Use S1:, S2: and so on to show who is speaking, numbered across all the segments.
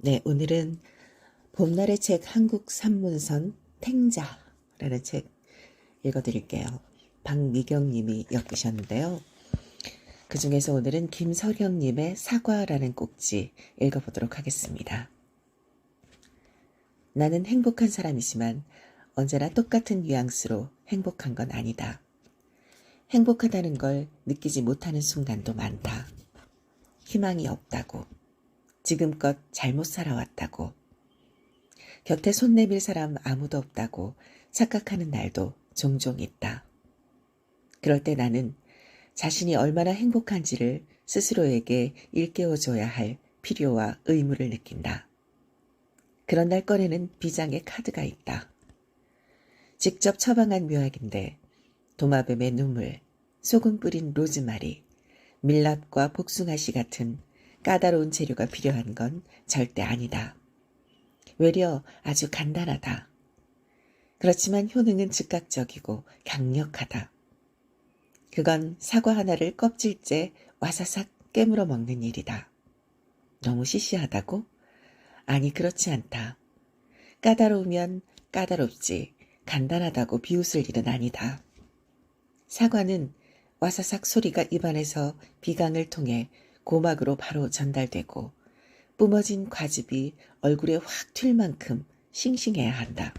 S1: 네, 오늘은 봄날의 책 한국 산문선 탱자라는 책 읽어드릴게요. 박미경님이 엮으셨는데요. 그 중에서 오늘은 김서령님의 사과라는 꼭지 읽어보도록 하겠습니다. 나는 행복한 사람이지만 언제나 똑같은 뉘앙스로 행복한 건 아니다. 행복하다는 걸 느끼지 못하는 순간도 많다. 희망이 없다고. 지금껏 잘못 살아왔다고. 곁에 손 내밀 사람 아무도 없다고 착각하는 날도 종종 있다. 그럴 때 나는 자신이 얼마나 행복한지를 스스로에게 일깨워줘야 할 필요와 의무를 느낀다. 그런 날 꺼내는 비장의 카드가 있다. 직접 처방한 묘약인데 도마뱀의 눈물, 소금 뿌린 로즈마리, 밀랍과 복숭아씨 같은 까다로운 재료가 필요한 건 절대 아니다. 외려 아주 간단하다. 그렇지만 효능은 즉각적이고 강력하다. 그건 사과 하나를 껍질째 와사삭 깨물어 먹는 일이다. 너무 시시하다고? 아니, 그렇지 않다. 까다로우면 까다롭지 간단하다고 비웃을 일은 아니다. 사과는 와사삭 소리가 입안에서 비강을 통해 고막으로 바로 전달되고 뿜어진 과즙이 얼굴에 확 튈 만큼 싱싱해야 한다.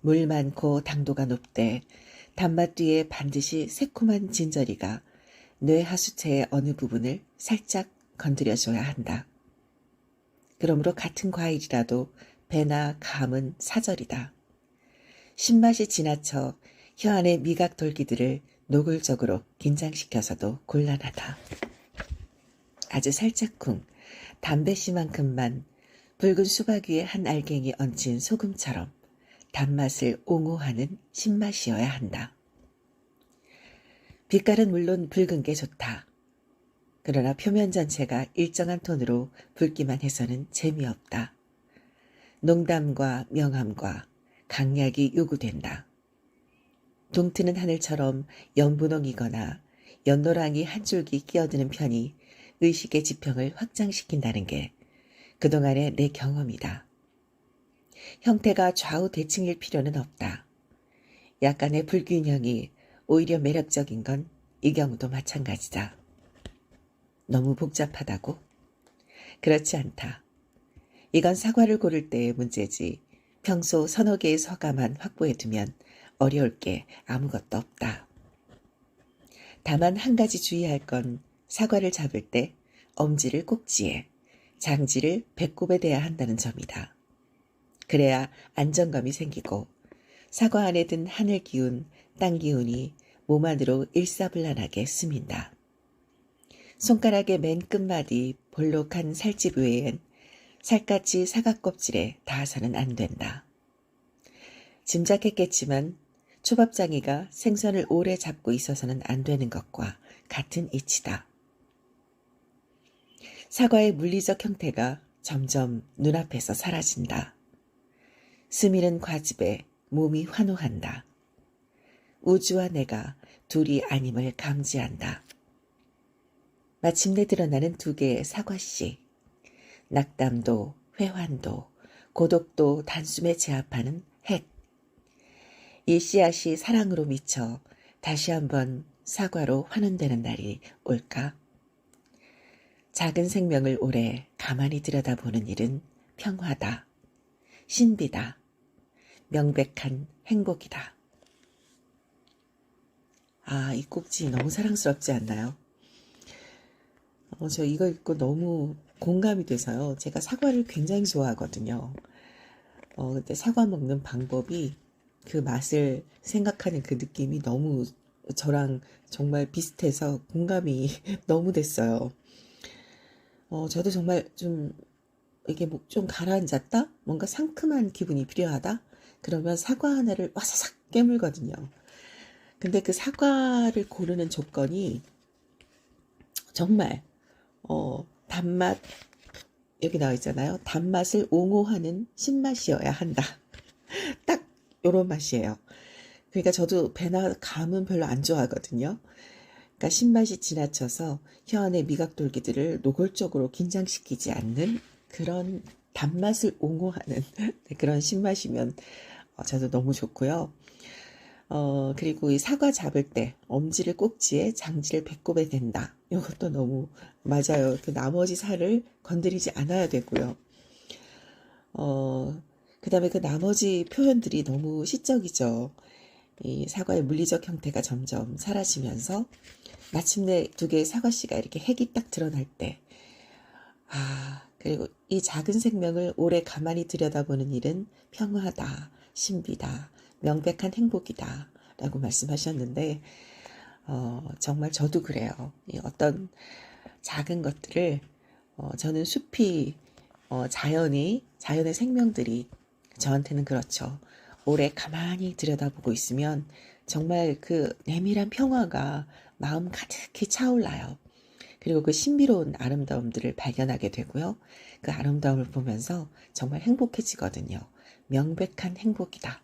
S1: 물 많고 당도가 높되 단맛 뒤에 반드시 새콤한 진저리가 뇌 하수체의 어느 부분을 살짝 건드려줘야 한다. 그러므로 같은 과일이라도 배나 감은 사절이다. 신맛이 지나쳐 혀 안의 미각 돌기들을 노골적으로 긴장시켜서도 곤란하다. 아주 살짝쿵 담배씨만큼만 붉은 수박 위에 한 알갱이 얹힌 소금처럼 단맛을 옹호하는 신맛이어야 한다. 빛깔은 물론 붉은 게 좋다. 그러나 표면 전체가 일정한 톤으로 붉기만 해서는 재미없다. 농담과 명암과 강약이 요구된다. 동트는 하늘처럼 연분홍이거나 연노랑이 한 줄기 끼어드는 편이 의식의 지평을 확장시킨다는 게 그동안의 내 경험이다. 형태가 좌우 대칭일 필요는 없다. 약간의 불균형이 오히려 매력적인 건 이 경우도 마찬가지다. 너무 복잡하다고? 그렇지 않다. 이건 사과를 고를 때의 문제지 평소 서너 개의 서가만 확보해두면 어려울 게 아무것도 없다. 다만 한 가지 주의할 건 사과를 잡을 때 엄지를 꼭지에, 장지를 배꼽에 대야 한다는 점이다. 그래야 안정감이 생기고 사과 안에 든 하늘 기운, 땅 기운이 몸 안으로 일사불란하게 스민다. 손가락의 맨 끝마디 볼록한 살집 외엔 살갗이 사과 껍질에 닿아서는 안 된다. 짐작했겠지만 초밥장이가 생선을 오래 잡고 있어서는 안 되는 것과 같은 이치다. 사과의 물리적 형태가 점점 눈앞에서 사라진다. 스미는 과즙에 몸이 환호한다. 우주와 내가 둘이 아님을 감지한다. 마침내 드러나는 두 개의 사과씨. 낙담도 회환도 고독도 단숨에 제압하는 핵. 이 씨앗이 사랑으로 미쳐 다시 한번 사과로 환원되는 날이 올까? 작은 생명을 오래 가만히 들여다보는 일은 평화다. 신비다. 명백한 행복이다. 아, 이 꼭지 너무 사랑스럽지 않나요? 저 이거 읽고 너무 공감이 돼서요. 제가 사과를 굉장히 좋아하거든요. 근데 사과 먹는 방법이 그 맛을 생각하는 그 느낌이 너무 저랑 정말 비슷해서 공감이 너무 됐어요. 저도 정말 좀 이게 뭐 좀 가라앉았다? 뭔가 상큼한 기분이 필요하다? 그러면 사과 하나를 와사삭 깨물거든요. 근데 그 사과를 고르는 조건이 정말 단맛, 여기 나와 있잖아요. 단맛을 옹호하는 신맛이어야 한다. 딱 요런 맛이에요. 그러니까 저도 배나 감은 별로 안 좋아하거든요. 그러니까 신맛이 지나쳐서 혀 안의 미각 돌기들을 노골적으로 긴장시키지 않는 그런 단맛을 옹호하는 그런 신맛이면 저도 너무 좋고요. 그리고 이 사과 잡을 때 엄지를 꼭지에 장지를 배꼽에 댄다. 이것도 너무 맞아요. 그 나머지 살을 건드리지 않아야 되고요. 그 다음에 그 나머지 표현들이 너무 시적이죠. 이 사과의 물리적 형태가 점점 사라지면서 마침내 두 개의 사과씨가 이렇게 핵이 딱 드러날 때, 그리고 이 작은 생명을 오래 가만히 들여다보는 일은 평화다, 신비다, 명백한 행복이다 라고 말씀하셨는데, 정말 저도 그래요. 이 어떤 작은 것들을 저는 숲이 자연의 생명들이 저한테는 그렇죠. 오래 가만히 들여다보고 있으면 정말 그 내밀한 평화가 마음 가득히 차올라요. 그리고 그 신비로운 아름다움들을 발견하게 되고요. 그 아름다움을 보면서 정말 행복해지거든요. 명백한 행복이다.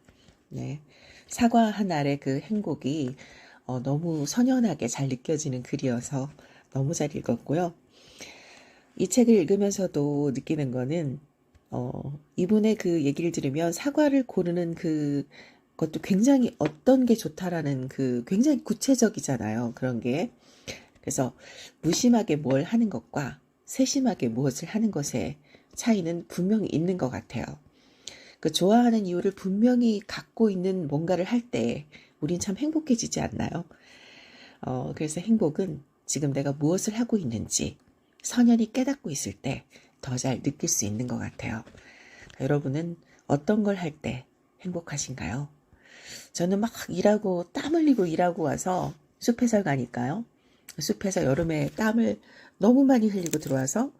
S1: 네. 사과 한 알의 그 행복이 너무 선연하게 잘 느껴지는 글이어서 너무 잘 읽었고요. 이 책을 읽으면서도 느끼는 거는 이분의 그 얘기를 들으면 사과를 고르는 그것도 굉장히 어떤 게 좋다라는 그 굉장히 구체적이잖아요. 그런 게. 그래서 무심하게 뭘 하는 것과 세심하게 무엇을 하는 것의 차이는 분명히 있는 것 같아요. 그 좋아하는 이유를 분명히 갖고 있는 뭔가를 할 때 우린 참 행복해지지 않나요? 그래서 행복은 지금 내가 무엇을 하고 있는지 선연히 깨닫고 있을 때 더 잘 느낄 수 있는 것 같아요. 여러분은 어떤 걸 할 때 행복하신가요? 저는 막 일하고 땀 흘리고 일하고 와서 숲해설 가니까요. 숲에서 여름에 땀을 너무 많이 흘리고 들어와서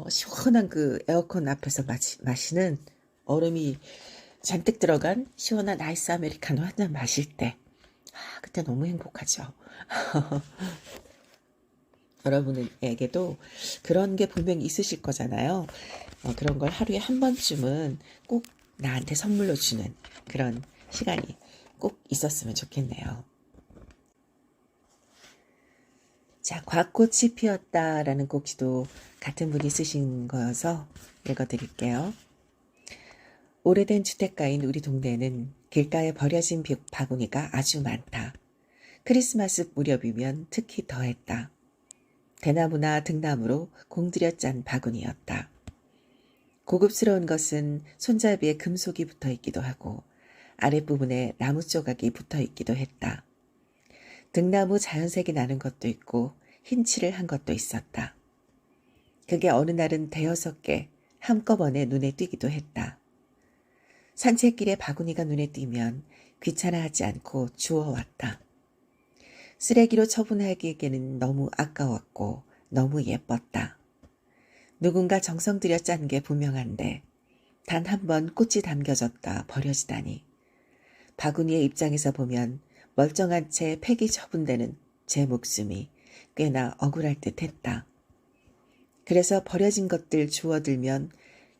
S1: 시원한 그 에어컨 앞에서 마시는 얼음이 잔뜩 들어간 시원한 아이스 아메리카노 한 잔 마실 때 그때 너무 행복하죠. 여러분에게도 그런 게 분명히 있으실 거잖아요. 그런 걸 하루에 한 번쯤은 꼭 나한테 선물로 주는 그런 시간이 꼭 있었으면 좋겠네요. 자, 곽꽃이 피었다라는 꼭지도 같은 분이 쓰신 거여서 읽어드릴게요. 오래된 주택가인 우리 동네는 길가에 버려진 바구니가 아주 많다. 크리스마스 무렵이면 특히 더했다. 대나무나 등나무로 공들여 짠 바구니였다. 고급스러운 것은 손잡이에 금속이 붙어 있기도 하고 아랫부분에 나무 조각이 붙어 있기도 했다. 등나무 자연색이 나는 것도 있고 흰 칠을 한 것도 있었다. 그게 어느 날은 대여섯 개 한꺼번에 눈에 띄기도 했다. 산책길에 바구니가 눈에 띄면 귀찮아하지 않고 주워왔다. 쓰레기로 처분하기에는 너무 아까웠고 너무 예뻤다. 누군가 정성 들여 짠 게 분명한데 단 한 번 꽃이 담겨졌다 버려지다니. 바구니의 입장에서 보면 멀쩡한 채 폐기 처분되는 제 목숨이 꽤나 억울할 듯 했다. 그래서 버려진 것들 주워들면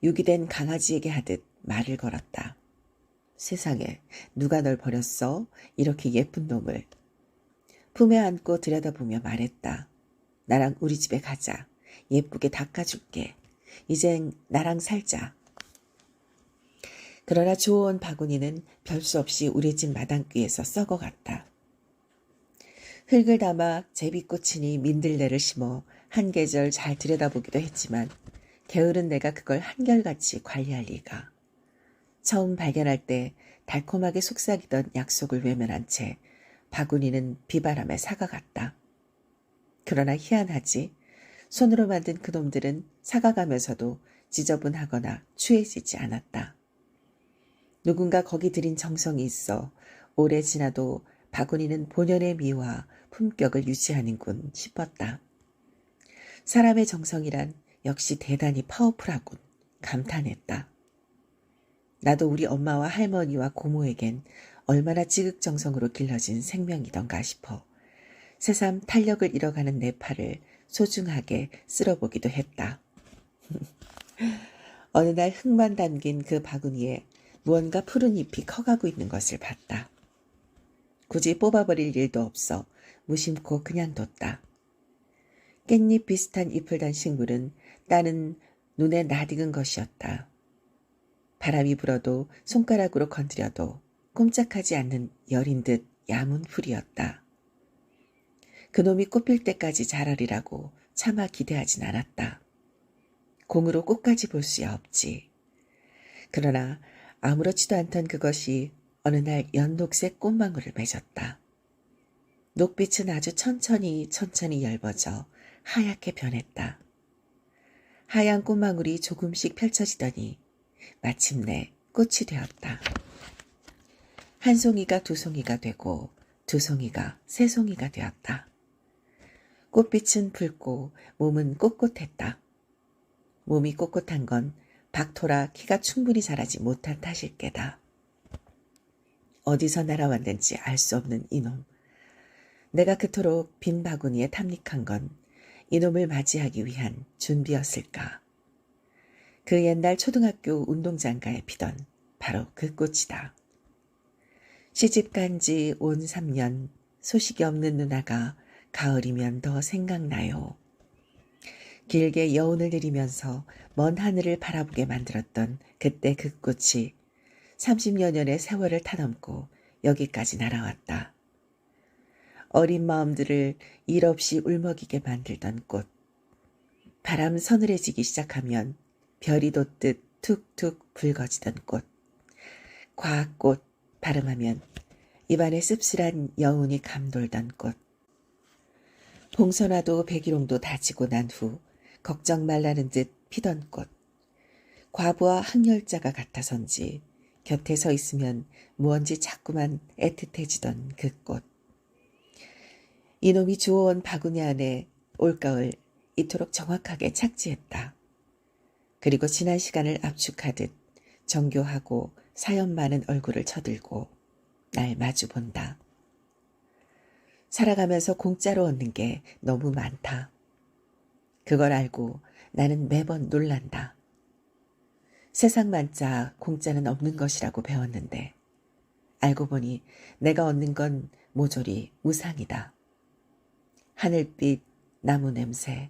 S1: 유기된 강아지에게 하듯 말을 걸었다. 세상에 누가 널 버렸어? 이렇게 예쁜 놈을. 품에 안고 들여다보며 말했다. 나랑 우리 집에 가자. 예쁘게 닦아줄게. 이젠 나랑 살자. 그러나 주워온 바구니는 별 수 없이 우리 집 마당귀에서 썩어갔다. 흙을 담아 제비꽃이니 민들레를 심어 한 계절 잘 들여다보기도 했지만 게으른 내가 그걸 한결같이 관리할 리가. 처음 발견할 때 달콤하게 속삭이던 약속을 외면한 채 바구니는 비바람에 사가갔다. 그러나 희한하지. 손으로 만든 그놈들은 사가가면서도 지저분하거나 추해지지 않았다. 누군가 거기 들인 정성이 있어 오래 지나도 바구니는 본연의 미와 품격을 유지하는군 싶었다. 사람의 정성이란 역시 대단히 파워풀하군 감탄했다. 나도 우리 엄마와 할머니와 고모에겐 얼마나 지극정성으로 길러진 생명이던가 싶어 새삼 탄력을 잃어가는 내 팔을 소중하게 쓸어보기도 했다. 어느 날 흙만 담긴 그 바구니에 무언가 푸른 잎이 커가고 있는 것을 봤다. 굳이 뽑아버릴 일도 없어 무심코 그냥 뒀다. 깻잎 비슷한 잎을 단 식물은 따는 눈에 낯익은 것이었다. 바람이 불어도 손가락으로 건드려도 꼼짝하지 않는 열인 듯 야문 풀이었다. 그놈이 꽃필 때까지 자라리라고 차마 기대하진 않았다. 공으로 꽃까지 볼 수야 없지. 그러나 아무렇지도 않던 그것이 어느 날 연녹색 꽃망울을 맺었다. 녹빛은 아주 천천히 엷어져 하얗게 변했다. 하얀 꽃망울이 조금씩 펼쳐지더니 마침내 꽃이 되었다. 한 송이가 두 송이가 되고 두 송이가 세 송이가 되었다. 꽃빛은 붉고 몸은 꼿꼿했다. 몸이 꼿꼿한 건 박토라 키가 충분히 자라지 못한 탓일 게다. 어디서 날아왔는지 알 수 없는 이놈. 내가 그토록 빈 바구니에 탐닉한 건 이놈을 맞이하기 위한 준비였을까. 그 옛날 초등학교 운동장가에 피던 바로 그 꽃이다. 시집간 지 온 3년 소식이 없는 누나가 가을이면 더 생각나요. 길게 여운을 들이면서 먼 하늘을 바라보게 만들었던 그때 그 꽃이 30여 년의 세월을 타넘고 여기까지 날아왔다. 어린 마음들을 일 없이 울먹이게 만들던 꽃. 바람 서늘해지기 시작하면 별이 돋듯 툭툭 붉어지던 꽃. 과꽃 발음하면 입안에 씁쓸한 여운이 감돌던 꽃. 봉선화도 백일홍도 다지고 난 후 걱정 말라는 듯 피던 꽃. 과부와 항열자가 같아선지 곁에 서 있으면 무언지 자꾸만 애틋해지던 그 꽃. 이놈이 주워온 바구니 안에 올가을 이토록 정확하게 착지했다. 그리고 지난 시간을 압축하듯 정교하고 사연 많은 얼굴을 쳐들고 날 마주본다. 살아가면서 공짜로 얻는 게 너무 많다. 그걸 알고 나는 매번 놀란다. 세상 만자 공짜는 없는 것이라고 배웠는데 알고 보니 내가 얻는 건 모조리 무상이다. 하늘빛, 나무 냄새,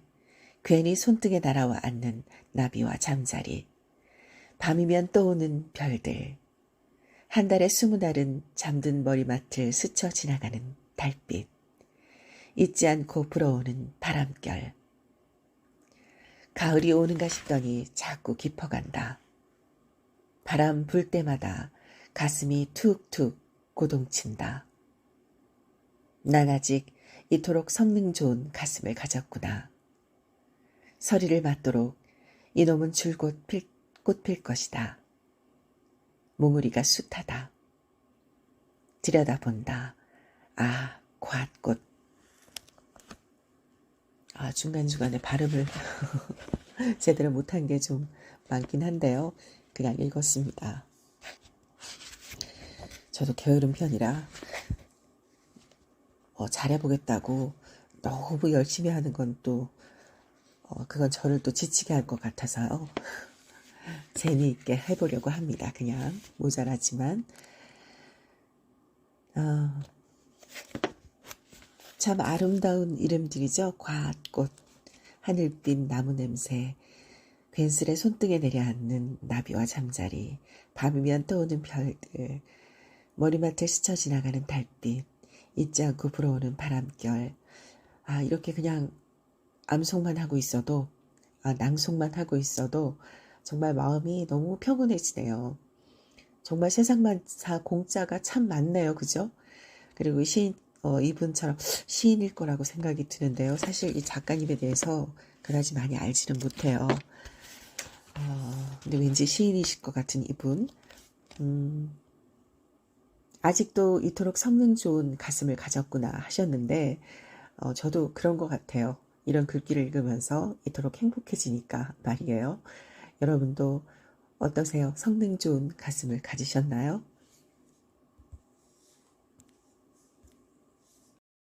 S1: 괜히 손등에 날아와 앉는 나비와 잠자리, 밤이면 떠오는 별들, 한 달에 20알은 잠든 머리맡을 스쳐 지나가는 달빛, 잊지 않고 불어오는 바람결. 가을이 오는가 싶더니 자꾸 깊어간다. 바람 불 때마다 가슴이 툭툭 고동친다. 난 아직 이토록 성능 좋은 가슴을 가졌구나. 서리를 맞도록 이놈은 줄곧 꽃 필 것이다. 몽우리가 숱하다. 들여다본다. 아, 과꽃. 중간중간에 발음을 제대로 못한 게 좀 많긴 한데요. 그냥 읽었습니다. 저도 게으른 편이라 잘해보겠다고 너무 열심히 하는 건 또 그건 저를 또 지치게 할 것 같아서요. 재미있게 해보려고 합니다. 그냥 모자라지만 참 아름다운 이름들이죠. 과꽃, 하늘빛 나무 냄새, 괜스레 손등에 내려앉는 나비와 잠자리, 밤이면 떠오는 별들, 머리맡을 스쳐 지나가는 달빛, 잊지 않고 불어오는 바람결. 이렇게 그냥 암송만 하고 있어도, 낭송만 하고 있어도 정말 마음이 너무 평온해지네요. 정말 세상만사 공짜가 참 많네요. 그죠? 그리고 이분처럼 시인일 거라고 생각이 드는데요. 사실 이 작가님에 대해서 그다지 많이 알지는 못해요. 근데 왠지 시인이실 것 같은 이분. 아직도 이토록 성능 좋은 가슴을 가졌구나 하셨는데 저도 그런 것 같아요. 이런 글귀를 읽으면서 이토록 행복해지니까 말이에요. 여러분도 어떠세요? 성능 좋은 가슴을 가지셨나요?